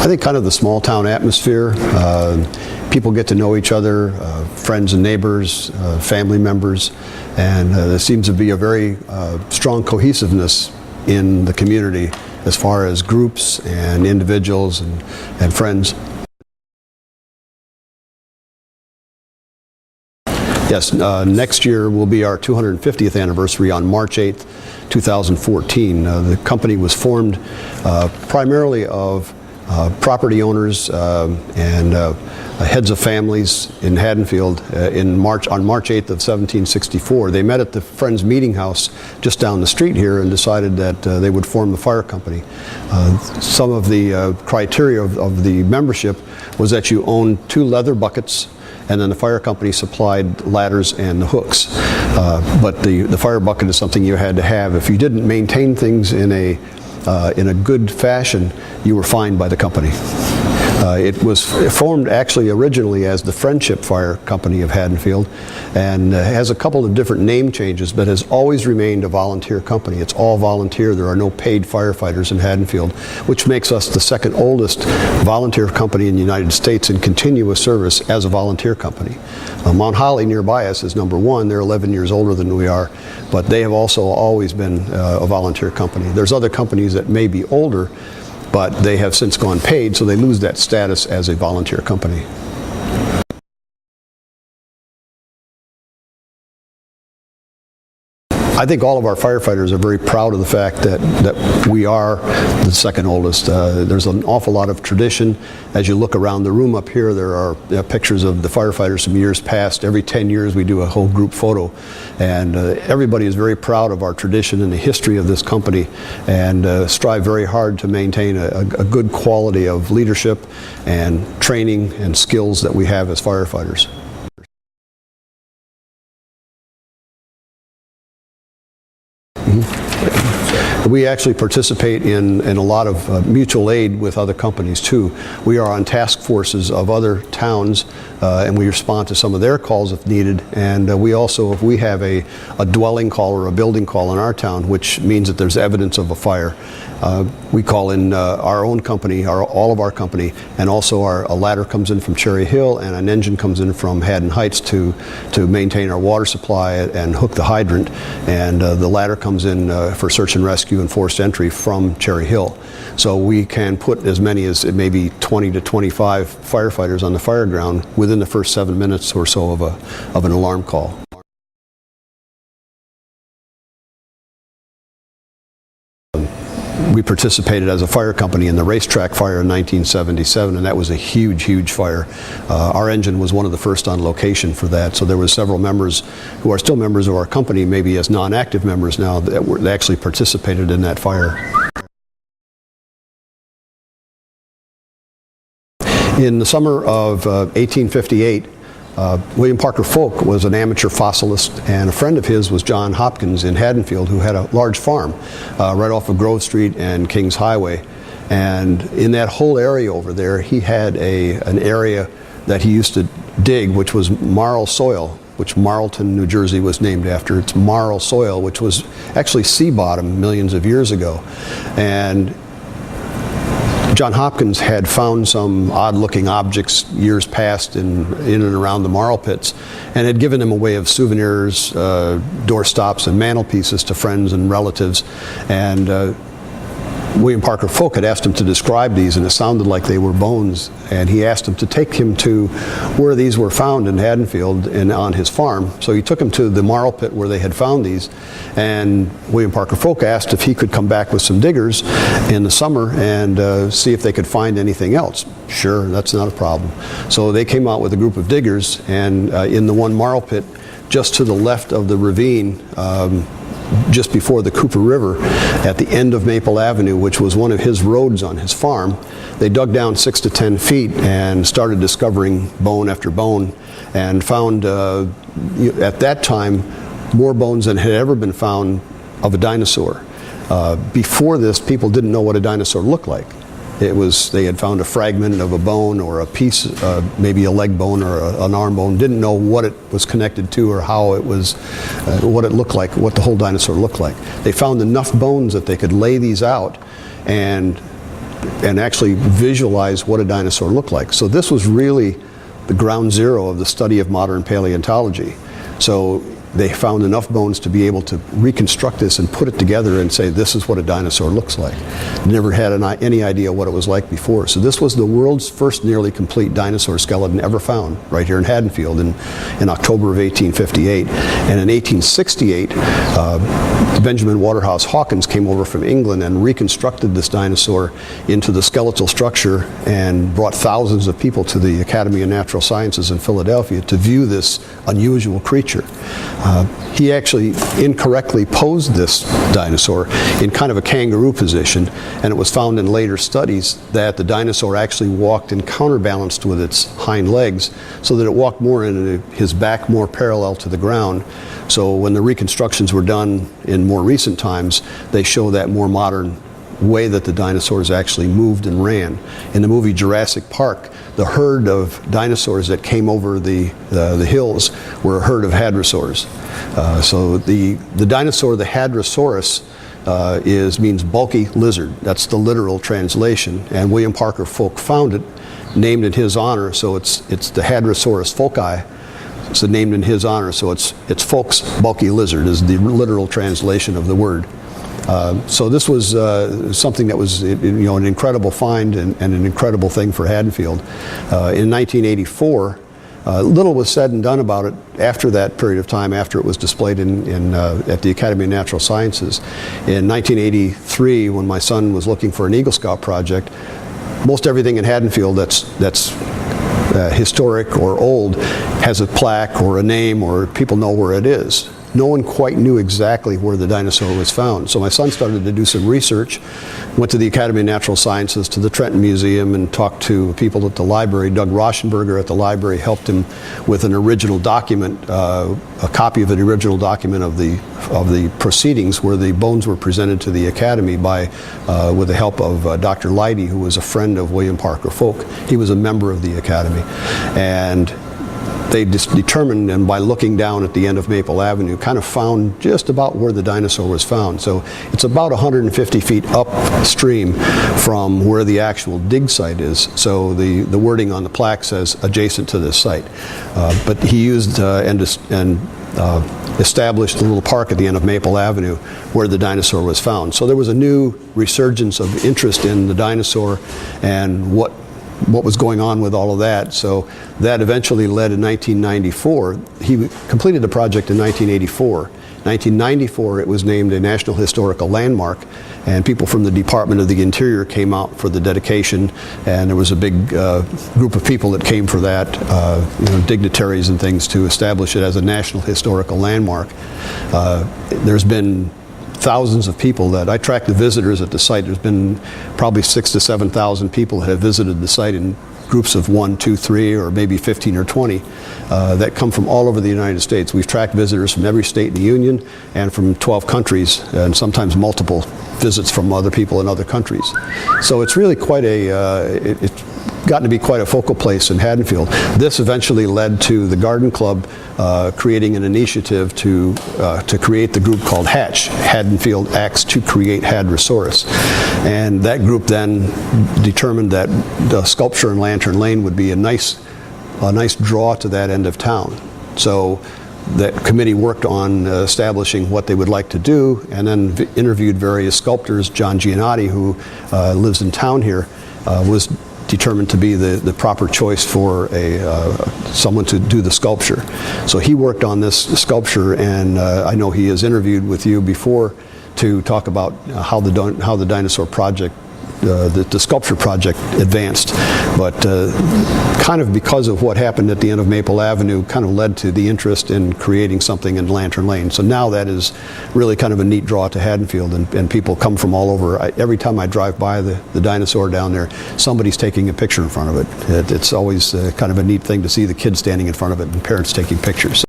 I think kind of the small town atmosphere. People get to know each other, friends and neighbors, family members, and there seems to be a very strong cohesiveness in the community as far as groups and individuals and friends. Yes, next year will be our 250th anniversary on March 8th, 2014. The company was formed primarily of property owners and heads of families in Haddonfield on March 8th of 1764. They met at the Friends Meeting House just down the street here and decided that they would form the fire company. Some of the criteria of the membership was that you owned 2 leather buckets, and then the fire company supplied ladders and the hooks. But the fire bucket is something you had to have. If you didn't maintain things in a good fashion, you were fined by the company. It was formed actually originally as the Friendship Fire Company of Haddonfield, and has a couple of different name changes, but has always remained a volunteer company. It's all volunteer. There are no paid firefighters in Haddonfield, which makes us the second oldest volunteer company in the United States in continuous service as a volunteer company. Mount Holly nearby us is number 1. They're 11 years older than we are, but they have also always been a volunteer company. There's other companies that may be older, but they have since gone paid, so they lose that status as a volunteer company. I think all of our firefighters are very proud of the fact that we are the second oldest. There's an awful lot of tradition. As you look around the room up here, there are pictures of the firefighters from years past. Every 10 years we do a whole group photo, and everybody is very proud of our tradition and the history of this company, and strive very hard to maintain a good quality of leadership and training and skills that we have as firefighters. We actually participate in a lot of mutual aid with other companies too. We are on task forces of other towns, and we respond to some of their calls if needed. And we also, if we have a dwelling call or a building call in our town, which means that there's evidence of a fire, we call in our own company, all of our company, and also a ladder comes in from Cherry Hill and an engine comes in from Haddon Heights to maintain our water supply and hook the hydrant. And the ladder comes in for search and rescue and forced entry from Cherry Hill. So we can put as many as maybe 20 to 25 firefighters on the fire ground within the first 7 minutes or so of an alarm call. We participated as a fire company in the racetrack fire in 1977, and that was a huge, huge fire. Our engine was one of the first on location for that, so there were several members who are still members of our company, maybe as non-active members now, that actually participated in that fire. In the summer of 1858, William Parker Folk was an amateur fossilist, and a friend of his was John Hopkins in Haddonfield, who had a large farm right off of Grove Street and Kings Highway. And in that whole area over there, he had an area that he used to dig, which was marl soil, which Marlton, New Jersey was named after. It's marl soil, which was actually sea bottom millions of years ago. And John Hopkins had found some odd-looking objects years past in and around the marl pits, and had given them away of souvenirs, doorstops, and mantelpieces to friends and relatives. And William Parker Folk had asked him to describe these, and it sounded like they were bones. And he asked him to take him to where these were found in Haddonfield and on his farm. So he took him to the marl pit where they had found these, and William Parker Folk asked if he could come back with some diggers in the summer and see if they could find anything else. Sure, that's not a problem. So they came out with a group of diggers, and in the one marl pit just to the left of the ravine, just before the Cooper River, at the end of Maple Avenue, which was one of his roads on his farm, they dug down 6 to 10 feet and started discovering bone after bone, and found at that time more bones than had ever been found of a dinosaur. Before this, people didn't know what a dinosaur looked like. They had found a fragment of a bone or a piece, maybe a leg bone or an arm bone, didn't know what it was connected to or how it was, what it looked like, what the whole dinosaur looked like. They found enough bones that they could lay these out and and actually visualize what a dinosaur looked like. So this was really the ground zero of the study of modern paleontology. So they found enough bones to be able to reconstruct this and put it together and say, this is what a dinosaur looks like. Never had any idea what it was like before. So this was the world's first nearly complete dinosaur skeleton ever found, right here in Haddonfield in October of 1858. And in 1868, Benjamin Waterhouse Hawkins came over from England and reconstructed this dinosaur into the skeletal structure and brought thousands of people to the Academy of Natural Sciences in Philadelphia to view this unusual creature. He actually incorrectly posed this dinosaur in kind of a kangaroo position, and it was found in later studies that the dinosaur actually walked and counterbalanced with its hind legs so that it walked more into his back, more parallel to the ground. So when the reconstructions were done in more recent times, they show that more modern way that the dinosaurs actually moved and ran. In the movie Jurassic Park, the herd of dinosaurs that came over the hills were a herd of hadrosaurs. So the dinosaur, the Hadrosaurus, means bulky lizard. That's the literal translation. And William Parker Folk found it, named in his honor. So it's the Hadrosaurus folki. It's named in his honor. So it's Folk's bulky lizard is the literal translation of the word. So this was something that was, an incredible find and an incredible thing for Haddonfield. In 1984, little was said and done about it after that period of time, after it was displayed at the Academy of Natural Sciences. In 1983, when my son was looking for an Eagle Scout project, most everything in Haddonfield that's historic or old has a plaque or a name, or people know where it is. No one quite knew exactly where the dinosaur was found. So my son started to do some research, went to the Academy of Natural Sciences, to the Trenton Museum, and talked to people at the library. Doug Rauschenberger at the library helped him with an original document, a copy of an original document of the proceedings where the bones were presented to the Academy with the help of Dr. Leidy, who was a friend of William Parker Folk. He was a member of the Academy. And they determined, and by looking down at the end of Maple Avenue, kind of found just about where the dinosaur was found. So it's about 150 feet upstream from where the actual dig site is. So the wording on the plaque says adjacent to this site. But he used and established a little park at the end of Maple Avenue where the dinosaur was found. So there was a new resurgence of interest in the dinosaur and what was going on with all of that. So that eventually led in 1994. He completed the project in 1984. 1994, it was named a National Historical Landmark, and people from the Department of the Interior came out for the dedication, and there was a big group of people that came for that, dignitaries and things, to establish it as a National Historical Landmark. There's been thousands of people that I tracked the visitors at the site. There's been probably 6,000 to 7,000 people that have visited the site in groups of 1, 2, 3, or maybe 15 or 20 that come from all over the United States. We've tracked visitors from every state in the Union and from 12 countries, and sometimes multiple visits from other people in other countries. So it's really quite it's gotten to be quite a focal place in Haddonfield. This eventually led to the Garden Club creating an initiative to create the group called Hatch, Haddonfield Acts to Create Hadrosaurus. And that group then determined that the sculpture in Lantern Lane would be a nice draw to that end of town. So that committee worked on establishing what they would like to do, and then interviewed various sculptors. John Giannotti, who lives in town here, was determined to be the proper choice for someone to do the sculpture. So he worked on this sculpture, and I know he has interviewed with you before to talk about how the dinosaur project, the sculpture project, advanced. But kind of because of what happened at the end of Maple Avenue, kind of led to the interest in creating something in Lantern Lane. So now that is really kind of a neat draw to Haddonfield, and people come from all over. Every time I drive by the dinosaur down there, somebody's taking a picture in front of it. It's always kind of a neat thing to see the kids standing in front of it and parents taking pictures. So